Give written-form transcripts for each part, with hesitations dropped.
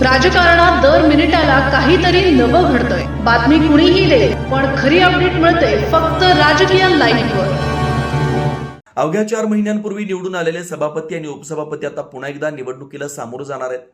राजकारणात दर मिनिटाला काहीतरी नवं घडतंय। बातमी कुणीही दे, पण खरी अपडेट मिळते फक्त राजकीय लाईव्हवर। अवघ्या 4 महिन्यांपूर्वी निवडून आलेले सभापती आणि उपसभापती आता पुन्हा एकदा निवडणुकीला सामोरं जाणार आहेत।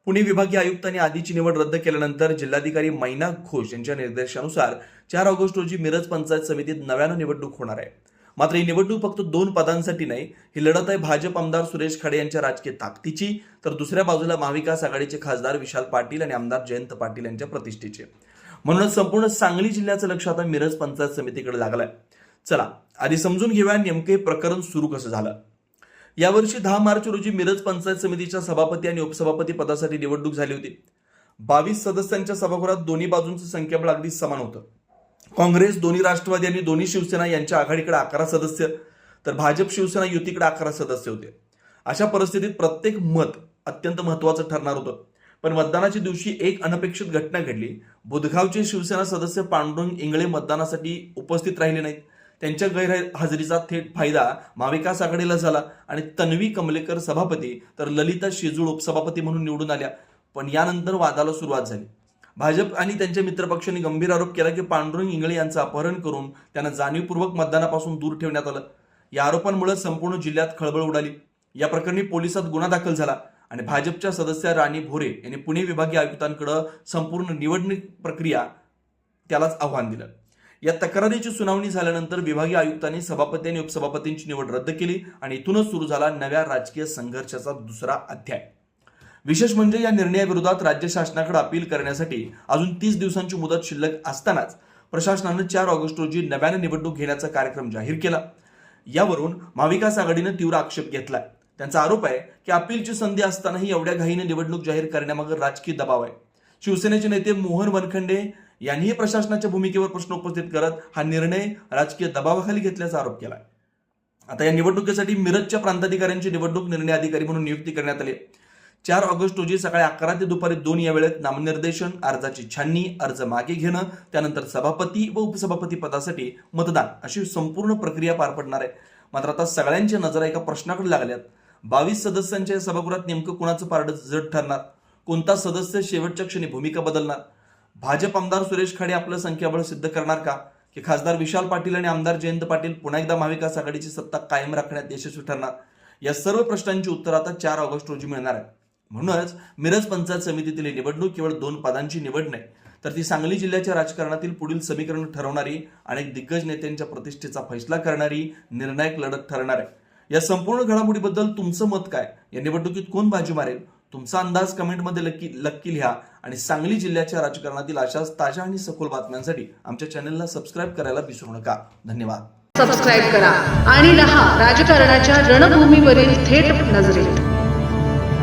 पुणे विभागीय आयुक्तांनी आधीची निवड रद्द केल्यानंतर जिल्हाधिकारी मैना घोष यांच्या निर्देशानुसार 4 ऑगस्ट रोजी मिरज पंचायत समितीत नव्यानं निवडणूक होणार आहे। मात्र ही निवडणूक फक्त 2 पदांसाठी नाही, ही लढत आहे भाजप आमदार सुरेश खाडे यांच्या राजकीय ताकदीची, तर दुसऱ्या बाजूला महाविकास आघाडीचे खासदार विशाल पाटील आणि आमदार जयंत पाटील यांच्या प्रतिष्ठेचे। म्हणूनच संपूर्ण सांगली जिल्ह्याचं लक्ष आता मिरज पंचायत समितीकडे लागलंय। चला आधी समजून घेऊया नेमके प्रकरण सुरू कसं झालं। यावर्षी 10 मार्च रोजी मिरज पंचायत समितीच्या सभापती आणि उपसभापती पदासाठी निवडणूक झाली होती। 22 सदस्यांच्या सभागृहात दोन्ही बाजूंचं संख्याबळ अगदी समान होतं। काँग्रेस, दोन्ही राष्ट्रवादी आणि दोन्ही शिवसेना यांच्या आघाडीकडे 11 सदस्य, तर भाजप शिवसेना युतीकडे 11 सदस्य होते। अशा परिस्थितीत प्रत्येक मत अत्यंत महत्त्वाचं ठरणार होतं। पण मतदानाच्या दिवशी एक अनपेक्षित घटना घडली। बुधगावचे शिवसेना सदस्य पांडुरंग इंगळे मतदानासाठी उपस्थित राहिले नाहीत। त्यांच्या गैरहजेरीचा थेट फायदा महाविकास आघाडीला झाला आणि तन्वी कमलेकर सभापती तर ललिता शेजूळ उपसभापती म्हणून निवडून आल्या। पण यानंतर वादाला सुरुवात झाली। भाजप आणि त्यांच्या मित्रपक्षांनी गंभीर आरोप केला की पांडुरंग इंगळे यांचं अपहरण करून त्यांना जाणीवपूर्वक मतदानापासून दूर ठेवण्यात आलं। या आरोपांमुळे संपूर्ण जिल्ह्यात खळबळ उडाली। या प्रकरणी पोलिसात गुन्हा दाखल झाला आणि भाजपच्या सदस्य राणी भोरे यांनी पुणे विभागीय आयुक्तांकडे संपूर्ण निवडणूक प्रक्रिया त्यालाच आव्हान दिलं। या तक्रारीची सुनावणी झाल्यानंतर विभागीय आयुक्तांनी सभापती आणि उपसभापतींची निवड रद्द केली आणि इथूनच सुरू झाला नव्या राजकीय संघर्षाचा दुसरा अध्याय। विशेष म्हणजे या निर्णयाविरोधात राज्य शासनाकडे अपील करण्यासाठी अजून 30 दिवसांची मुदत शिल्लक असतानाच प्रशासनानं 4 ऑगस्ट रोजी नव्याने निवडणूक घेण्याचा कार्यक्रम जाहीर केला। यावरून महाविकास आघाडीनं तीव्र आक्षेप घेतलाय। त्यांचा आरोप आहे की अपीलची संधी असतानाही एवढ्या घाईने निवडणूक जाहीर करण्यामागे राजकीय दबाव आहे। शिवसेनेचे नेते मोहन वनखंडे यांनीही प्रशासनाच्या भूमिकेवर प्रश्न उपस्थित करत हा निर्णय राजकीय दबावाखाली घेतल्याचा आरोप केला। आता या निवडणुकीसाठी मिरजच्या प्रांताधिकाऱ्यांची निवडणूक निर्णय अधिकारी म्हणून नियुक्ती करण्यात आली। 4 ऑगस्ट रोजी सकाळी 11 ते दुपारी 2 या वेळेत नामनिर्देशन, अर्जाची छाननी, अर्ज मागे घेणं, त्यानंतर सभापती व उपसभापती पदासाठी मतदान अशी संपूर्ण प्रक्रिया पार पडणार आहे। मात्र आता सगळ्यांच्या नजरा एका प्रश्नाकडे लागल्यात। 22 सदस्यांच्या सभागृहात नेमकं कुणाचं पारडं जड ठरणार? कोणता सदस्य शेवटच्या क्षणी भूमिका बदलणार? भाजप आमदार सुरेश खाडे आपलं संख्याबळ सिद्ध करणार का, की खासदार विशाल पाटील आणि आमदार जयंत पाटील पुन्हा एकदा महाविकास आघाडीची सत्ता कायम राखण्यात यशस्वी ठरणार? या सर्व प्रश्नांची उत्तर आता 4 ऑगस्ट रोजी मिळणार आहे। म्हणूनच मिरज पंचायत समितीतील निवडणूक केवळ 2 पदांची निवड नाही, तर ती सांगली जिल्ह्याच्या राजकारणातील पुढील समीकरण ठरवणारी, अनेक दिग्गज नेत्यांच्या प्रतिष्ठेचा फैसला करणारी निर्णायक लढत ठरणार आहे। या संपूर्ण घडामोडीबद्दल तुमचं मत काय? या निवडणुकीत कोण बाजी मारेल? तुमचा अंदाज कमेंटमध्ये नक्की लिहा आणि सांगली जिल्ह्याच्या राजकारणातील अशाच ताज्या आणि सखोल बातम्यांसाठी आमच्या चॅनलला सबस्क्राईब करायला विसरू नका। धन्यवाद। सबस्क्राईब करा आणि रहा राजकारणाच्या रणभूमीवरील थेट नजरेत।